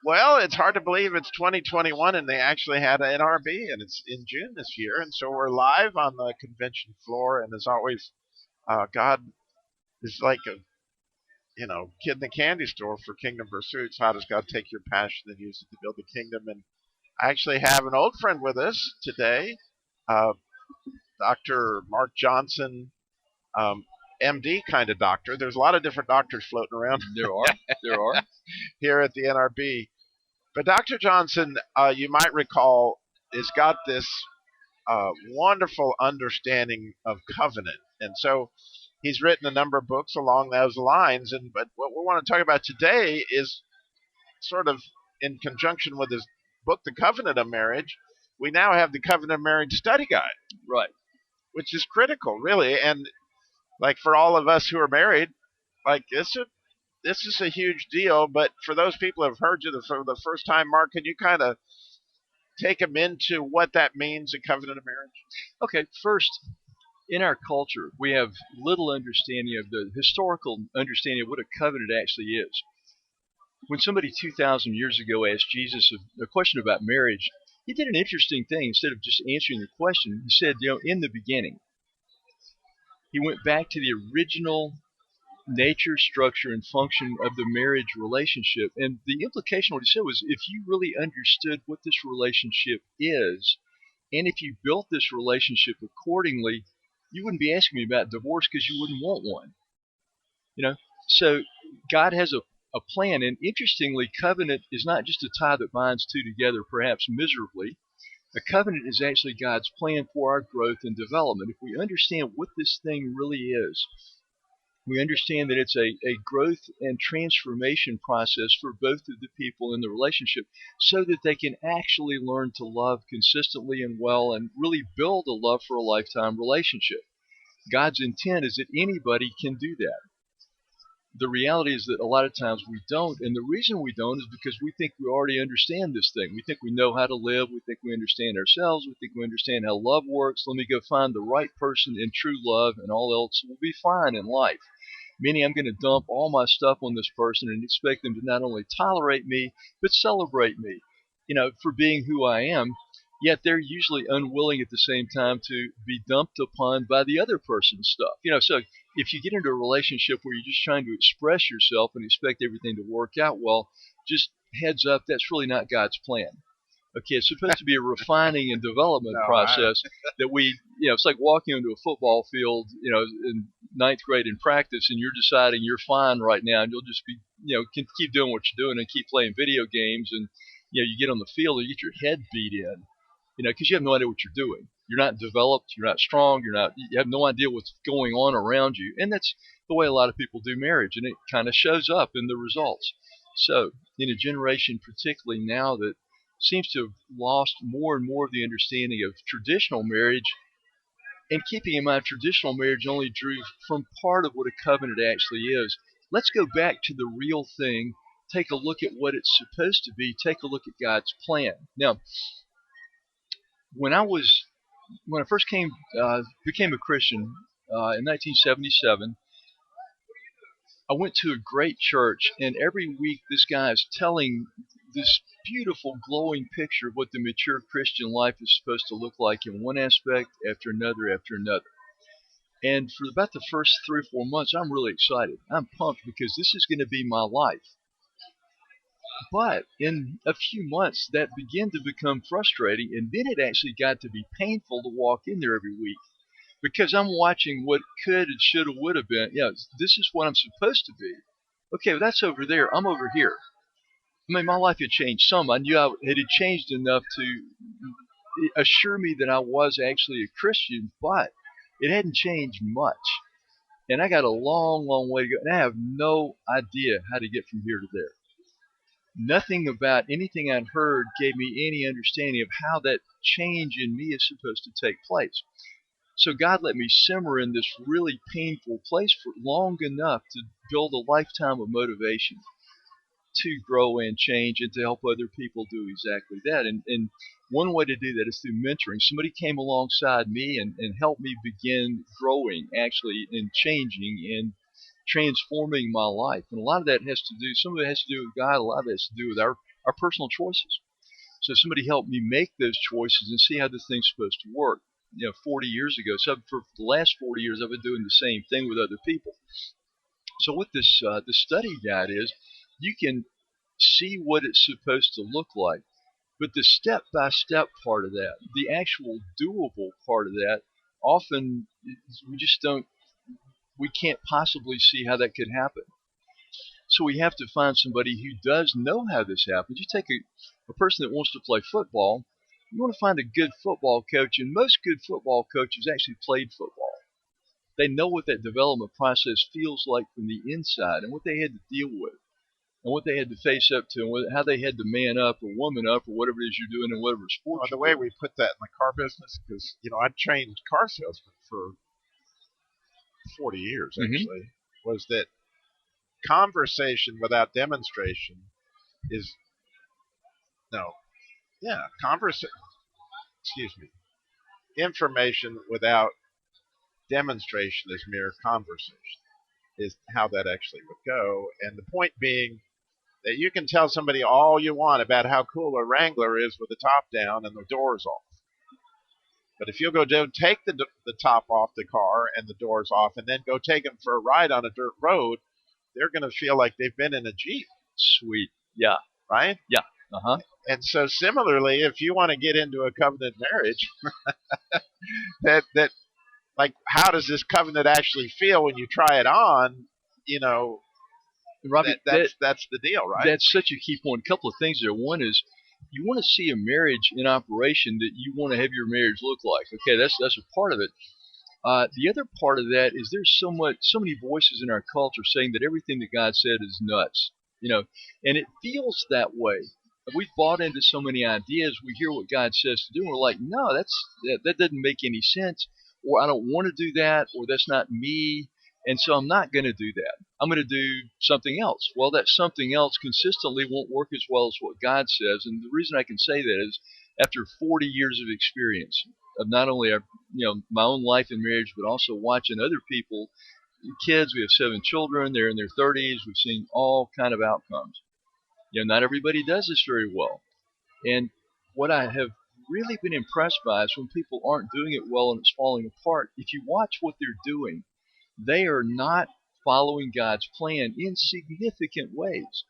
Well, it's hard to believe it's 2021 and they actually had an NRB, and it's in June this year. And so we're live on the convention floor. And as always, God is like a kid in the candy store for Kingdom Pursuits. How does God take your passion and use it to build the kingdom? And I actually have an old friend with us today, uh, Dr. Mark Johnson, um, MD kind of doctor. There's a lot of different doctors floating around There are. There are. here at the NRB. But Dr. Johnson, you might recall, has got this wonderful understanding of covenant. And so he's written a number of books along those lines. But what we want to talk about today is sort of in conjunction with his book, The Covenant of Marriage. We now have the Covenant of Marriage Study Guide, Right. which is critical, really. And like for all of us who are married, like this is a huge deal. But for those people who have heard you for the first time, Mark, can you kind of take them into what that means, a covenant of marriage? Okay, first, in our culture, we have little understanding of the historical understanding of what a covenant actually is. When somebody 2,000 years ago asked Jesus a question about marriage, he did an interesting thing. Instead of just answering the question, he said, in the beginning. He went back to the original nature, structure, and function of the marriage relationship. And the implication, what he said was, if you really understood what this relationship is, and if you built this relationship accordingly, you wouldn't be asking me about divorce because you wouldn't want one. So God has a plan. And interestingly, covenant is not just a tie that binds two together, perhaps miserably. A covenant is actually God's plan for our growth and development. If we understand what this thing really is, we understand that it's a growth and transformation process for both of the people in the relationship so that they can actually learn to love consistently and well and really build a love for a lifetime relationship. God's intent is that anybody can do that. The reality is that a lot of times we don't, and the reason we don't is because we think we already understand this thing. We think we know how to live. We think we understand ourselves. We think we understand how love works. Let me go find the right person in true love, and all else will be fine in life. Meaning I'm going to dump all my stuff on this person and expect them to not only tolerate me, but celebrate me, for being who I am. Yet they're usually unwilling at the same time to be dumped upon by the other person's stuff. So if you get into a relationship where you're just trying to express yourself and expect everything to work out well, just heads up, that's really not God's plan. Okay, it's supposed to be a refining and development process that it's like walking into a football field, in ninth grade in practice, and you're deciding you're fine right now, and you'll just be, can keep doing what you're doing and keep playing video games, and, you get on the field and you get your head beat in, because you have no idea what you're doing. You're not developed, you're not strong, you have no idea what's going on around you, and that's the way a lot of people do marriage, and it kind of shows up in the results. So, in a generation particularly now that seems to have lost more and more of the understanding of traditional marriage. And keeping in mind, traditional marriage only drew from part of what a covenant actually is. Let's go back to the real thing, take a look at what it's supposed to be, take a look at God's plan. Now, when I first became a Christian in 1977, I went to a great church, and every week this guy is telling this beautiful, glowing picture of what the mature Christian life is supposed to look like in one aspect after another after another. And for about the first 3 or 4 months, I'm really excited. I'm pumped because this is going to be my life. But in a few months, that began to become frustrating, and then it actually got to be painful to walk in there every week. Because I'm watching what could and should have would have been. This is what I'm supposed to be. Okay, well, that's over there. I'm over here. I mean, my life had changed some. I knew it had changed enough to assure me that I was actually a Christian, but it hadn't changed much. And I got a long, long way to go. And I have no idea how to get from here to there. Nothing about anything I'd heard gave me any understanding of how that change in me is supposed to take place. So God let me simmer in this really painful place for long enough to build a lifetime of motivation to grow and change and to help other people do exactly that. And one way to do that is through mentoring. Somebody came alongside me and helped me begin growing, actually, and changing and transforming my life. And a lot of that has to do, some of it has to do with God, a lot of it has to do with our our personal choices. So somebody helped me make those choices and see how this thing's supposed to work. 40 years ago. So for the last 40 years, I've been doing the same thing with other people. So what this the study guide is, you can see what it's supposed to look like, but the step-by-step part of that, the actual doable part of that, often we just don't, we can't possibly see how that could happen. So we have to find somebody who does know how this happens. You take a person that wants to play football, you want to find a good football coach, and most good football coaches actually played football. They know what that development process feels like from the inside and what they had to deal with and what they had to face up to and how they had to man up or woman up or whatever it is you're doing in whatever sport Well, the you're way doing. we put that in the car business, because I trained car salesmen for 40 years Mm-hmm. actually, was that conversation without demonstration is no, yeah, excuse me, information without demonstration is mere conversation, is how that actually would go. And the point being that you can tell somebody all you want about how cool a Wrangler is with the top down and the doors off. But if you'll go take the top off the car and the doors off and then go take them for a ride on a dirt road, they're going to feel like they've been in a Jeep, Sweet. Yeah. right? Yeah. Uh-huh. And so similarly, if you want to get into a covenant marriage, that like how does this covenant actually feel when you try it on? You know, Robbie, that's the deal, right? that's such a key point. A couple of things there. One is you want to see a marriage in operation that you want to have your marriage look like. Okay, that's a part of it. The other part of that is there's so many voices in our culture saying that everything that God said is nuts, and it feels that way. We've bought into so many ideas. We hear what God says to do, and we're like, no, that doesn't make any sense, or I don't want to do that, or that's not me, and so I'm not going to do that. I'm going to do something else. Well, that something else consistently won't work as well as what God says, and the reason I can say that is after 40 years of experience of not only my own life and marriage, but also watching other people, kids. We have 7 children. They're in their 30s. We've seen all kind of outcomes. Not everybody does this very well. And what I have really been impressed by is when people aren't doing it well and it's falling apart. If you watch what they're doing, they are not following God's plan in significant ways.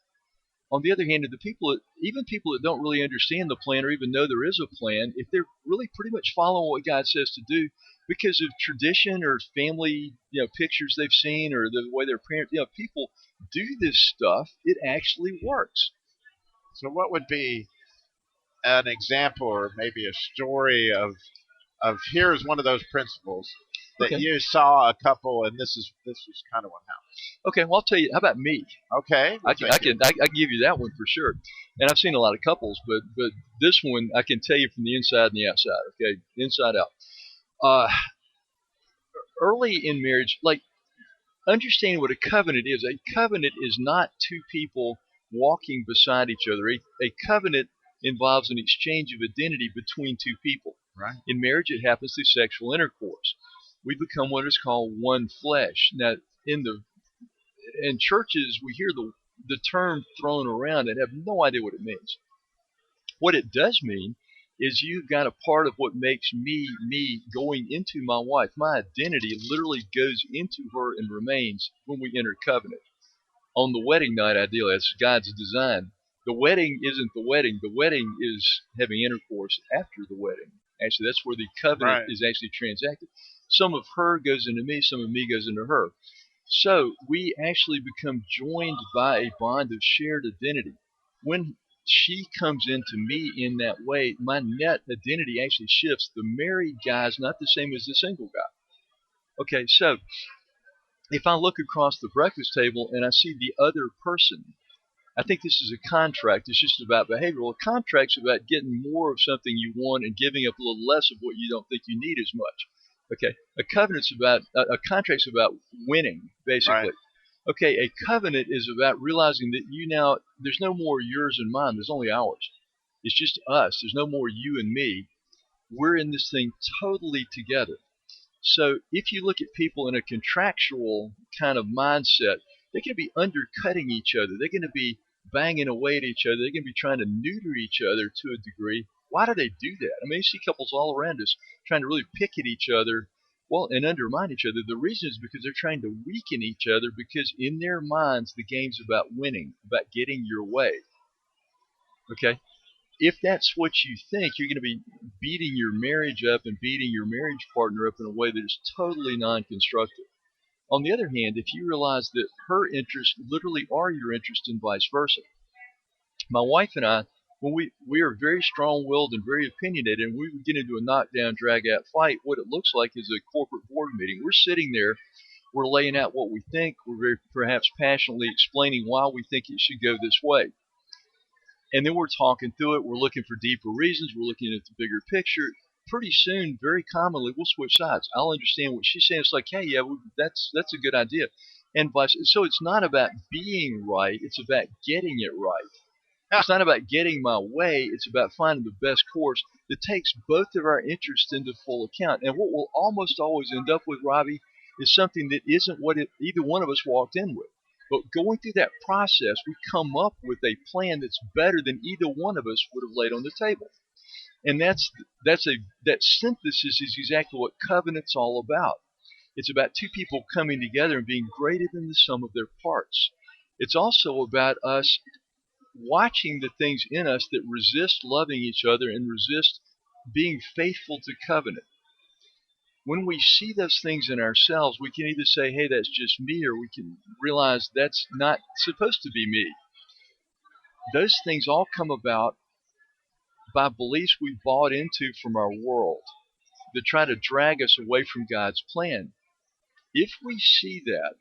On the other hand, even people that don't really understand the plan or even know there is a plan, if they're really pretty much following what God says to do because of tradition or family, pictures they've seen or the way their parents, people do this stuff, it actually works. So what would be an example or maybe a story of here's one of those principles that Okay. you saw a couple and this was kind of what Okay. Well, I'll tell you. How about me? happened. Okay, I well, can, I thank you. can, I, I can give you that one for sure. And I've seen a lot of couples, but this one I can tell you from the inside and the outside. Okay, inside out. Uh, Early in marriage, like understanding what a covenant is. A covenant is not two people walking beside each other. A covenant involves an exchange of identity between two people. Right. In marriage, it happens through sexual intercourse. We become what is called one flesh. Now, in churches, we hear the term thrown around and have no idea what it means. What it does mean is you've got a part of what makes me going into my wife. My identity literally goes into her and remains when we enter covenant. On the wedding night, ideally, that's God's design. The wedding isn't the wedding. The wedding is having intercourse after the wedding. Actually, that's where the covenant Right. is actually transacted. Some of her goes into me, some of me goes into her. So we actually become joined by a bond of shared identity. When she comes into me in that way, my net identity actually shifts. The married guy is not the same as the single guy. Okay, so if I look across the breakfast table and I see the other person, I think this is a contract. It's just about behavior. Well, a contract's about getting more of something you want and giving up a little less of what you don't think you need as much. Okay, a contract's about winning, Right. basically. Okay, a covenant is about realizing that there's no more yours and mine. There's only ours. It's just us. There's no more you and me. We're in this thing totally together. So if you look at people in a contractual kind of mindset, they're going to be undercutting each other. They're going to be banging away at each other. They can be trying to neuter each other to a degree. Why do they do that? I mean, you see couples all around us trying to really pick at each other, well, and undermine each other. The reason is because they're trying to weaken each other, because in their minds, the game's about winning, about getting your way. Okay? If that's what you think, you're going to be beating your marriage up and beating your marriage partner up in a way that is totally non-constructive. On the other hand, if you realize that her interests literally are your interest and vice versa. My wife and I, when we are very strong-willed and very opinionated, and we would get into a knockdown, drag-out fight, what it looks like is a corporate board meeting. We're sitting there, we're laying out what we think, we're very perhaps passionately explaining why we think it should go this way. And then we're talking through it, we're looking for deeper reasons, we're looking at the bigger picture. Pretty soon, very commonly, we'll switch sides. I'll understand what she's saying. It's like, hey, yeah, that's a good idea. And so it's not about being right, it's about getting it right. It's not about getting my way, it's about finding the best course that takes both of our interests into full account. And what we'll almost always end up with, Robbie, is something that isn't what either one of us walked in with. But going through that process, we come up with a plan that's better than either one of us would have laid on the table. And that synthesis is exactly what covenant's all about. It's about two people coming together and being greater than the sum of their parts. It's also about us watching the things in us that resist loving each other and resist being faithful to covenant. When we see those things in ourselves, we can either say, hey, that's just me, or we can realize that's not supposed to be me. Those things all come about by beliefs we bought into from our world that try to drag us away from God's plan. If we see that,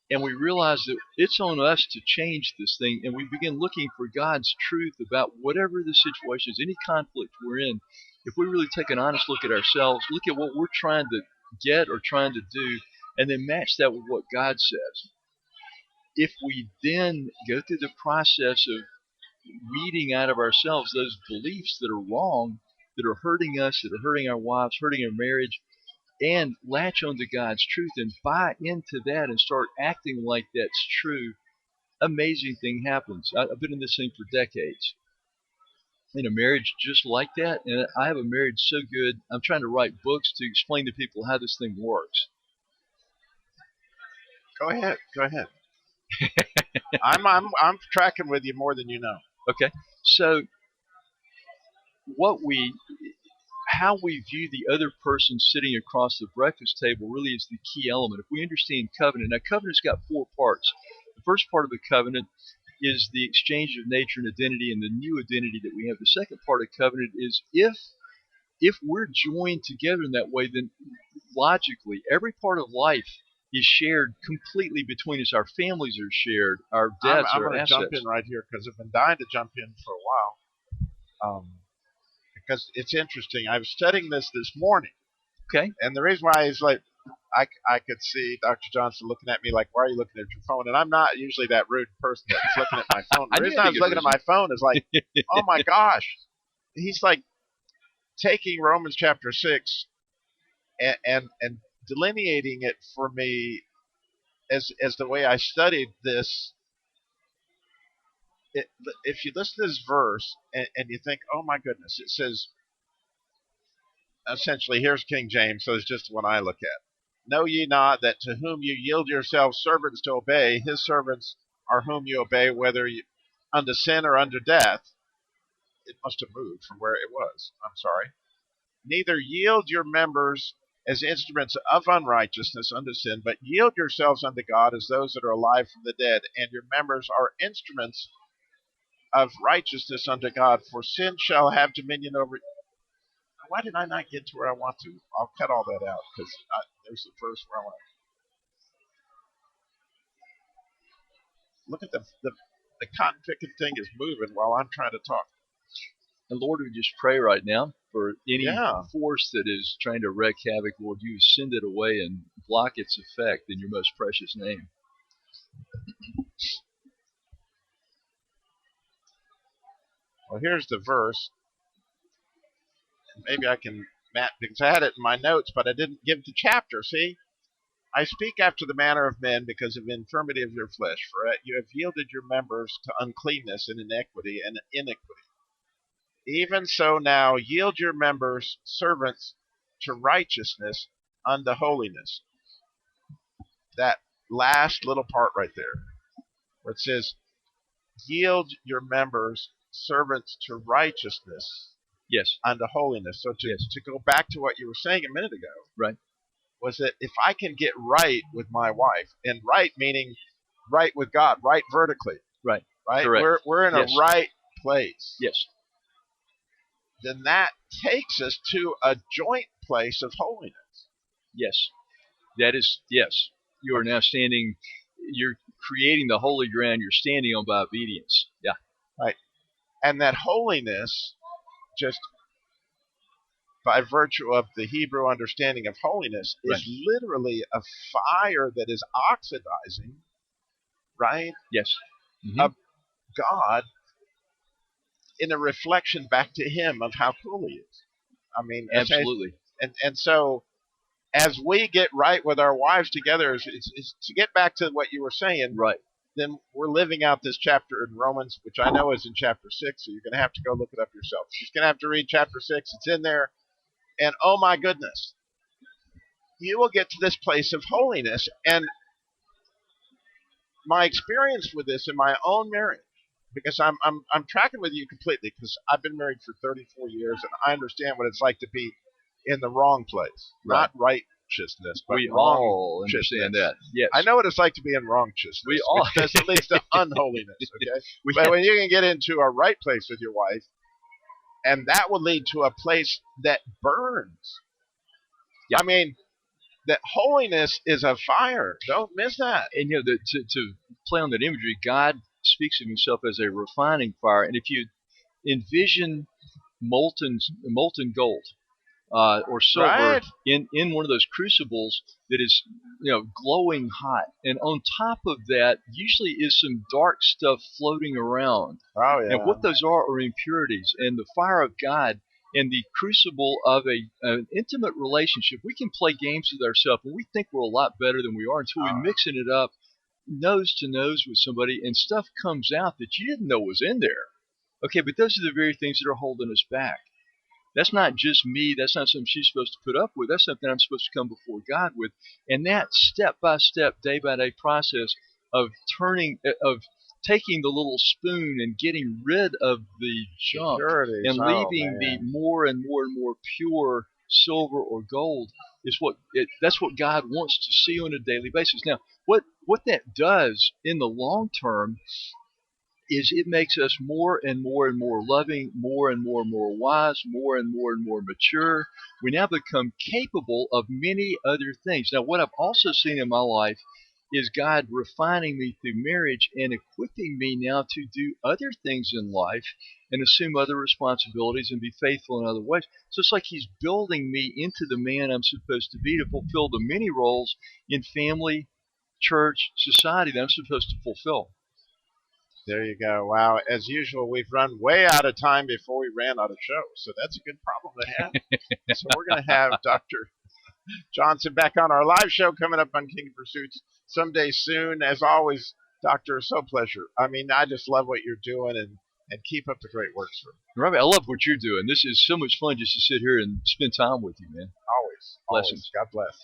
and we realize that it's on us to change this thing, and we begin looking for God's truth about whatever the situation is, any conflict we're in, if we really take an honest look at ourselves, look at what we're trying to get or trying to do, and then match that with what God says. If we then go through the process of weeding out of ourselves those beliefs that are wrong, that are hurting us, that are hurting our wives, hurting our marriage, and latch onto God's truth and buy into that and start acting like that's true, amazing thing happens. I've been in this thing for decades. In a marriage just like that, and I have a marriage so good, I'm trying to write books to explain to people how this thing works. Go ahead. I'm tracking with you more than you know. Okay, so how we view the other person sitting across the breakfast table really is the key element. If we understand covenant, now covenant's got four parts. The first part of the covenant is the exchange of nature and identity and the new identity that we have. The second part of covenant is if we're joined together in that way, then logically every part of life is shared completely between us. Our families are shared, our debts, I'm our going to assets. jump in right here because I've been dying to jump in for a while. Because it's interesting. I was studying this morning. Okay. And the reason why is like I could see Dr. Johnson looking at me like, why are you looking at your phone? And I'm not usually that rude person that's looking at my phone. The reason I was looking at my phone is like, oh my gosh. He's like taking Romans chapter 6 and delineating it for me as the way I studied this. If you listen to this verse and you think, oh my goodness, it says, essentially, here's King James, so it's just the one I look at. Know ye not that to whom you yield yourselves servants to obey, his servants are whom you obey, whether unto sin or unto death? It must have moved from where it was. I'm sorry. Neither yield your members as instruments of unrighteousness unto sin, but yield yourselves unto God as those that are alive from the dead, and your members are instruments of righteousness unto God, for sin shall have dominion over you. Why did I not get to where I want to? I'll cut all that out because there's the verse where I want to. Look at the cotton picking thing is moving while I'm trying to talk. And Lord, we just pray right now for any Yeah. force that is trying to wreak havoc. Lord, you send it away and block its effect in your most precious name. Well, here's the verse. And maybe I can, Matt, because I had it in my notes, but I didn't give the chapter, see? I speak after the manner of men because of infirmity of your flesh, for you have yielded your members to uncleanness and iniquity and iniquity. Even so now yield your members servants to righteousness unto holiness. That last little part right there, where it says, yield your members servants to righteousness Yes. unto holiness. So Yes. to go back to what you were saying a minute ago, Right. was that if I can get right with my wife, and right meaning right with God, right vertically, Right. right? Correct. We're in Yes. a right place. Yes. Then that takes us to a joint place of holiness. Yes. That is, yes. You are now standing, you're creating the holy ground you're standing on by obedience. Yeah. Right. And that holiness, just by virtue of the Hebrew understanding of holiness, is Right. literally a fire that is oxidizing, right, Yes. Mm-hmm. of God in a reflection back to Him of how cool He is. I mean, Absolutely. And so as we get right with our wives together, is to get back to what you were saying, Right. then we're living out this chapter in Romans, which I know is in chapter 6, so you're going to have to go look it up yourself. You're just going to have to read chapter 6. It's in there. And oh my goodness, you will get to this place of holiness. And my experience with this in my own marriage, because I'm tracking with you completely, because I've been married for 34 years, and I understand what it's like to be in the wrong place, Right. not righteousness, but We wrong. all understand that. Yes. I know what it's like to be in wrongciousness, We all because it leads to unholiness. Okay, we but when you can get into a right place with your wife, and that will lead to a place that burns. Yeah. I mean, that holiness is a fire. Don't miss that. And you know, to play on that imagery, God speaks of Himself as a refining fire. And if you envision molten gold or silver Right. in one of those crucibles that is, you know, glowing hot, and on top of that usually is some dark stuff floating around. Oh yeah. And what those are impurities. And the fire of God and the crucible of an intimate relationship. We can play games with ourselves, and we think we're a lot better than we are until we're mixing it up nose to nose with somebody, and stuff comes out that you didn't know was in there. Okay, but those are the very things that are holding us back. That's not just me. That's not something she's supposed to put up with. That's something I'm supposed to come before God with. And that step-by-step, day-by-day process of taking the little spoon and getting rid of the junk Impurities. and leaving the more and more and more pure silver or gold is that's what God wants to see on a daily basis. Now, what that does in the long term is it makes us more and more and more loving, more and more wise, more and more mature. We now become capable of many other things. Now, what I've also seen in my life is God refining me through marriage and equipping me now to do other things in life and assume other responsibilities and be faithful in other ways. So it's like He's building me into the man I'm supposed to be to fulfill the many roles in family, church, society that I'm supposed to fulfill. There you go. Wow. As usual, we've run way out of time before we ran out of show. So that's a good problem to have. So we're going to have Dr. Johnson back on our live show coming up on King of Pursuits someday soon. As always, Doctor, it's so a pleasure. I mean, I just love what you're doing, and keep up the great work, sir. Robbie, I love what you're doing. This is so much fun just to sit here and spend time with you, man. Always. Blessings. God bless.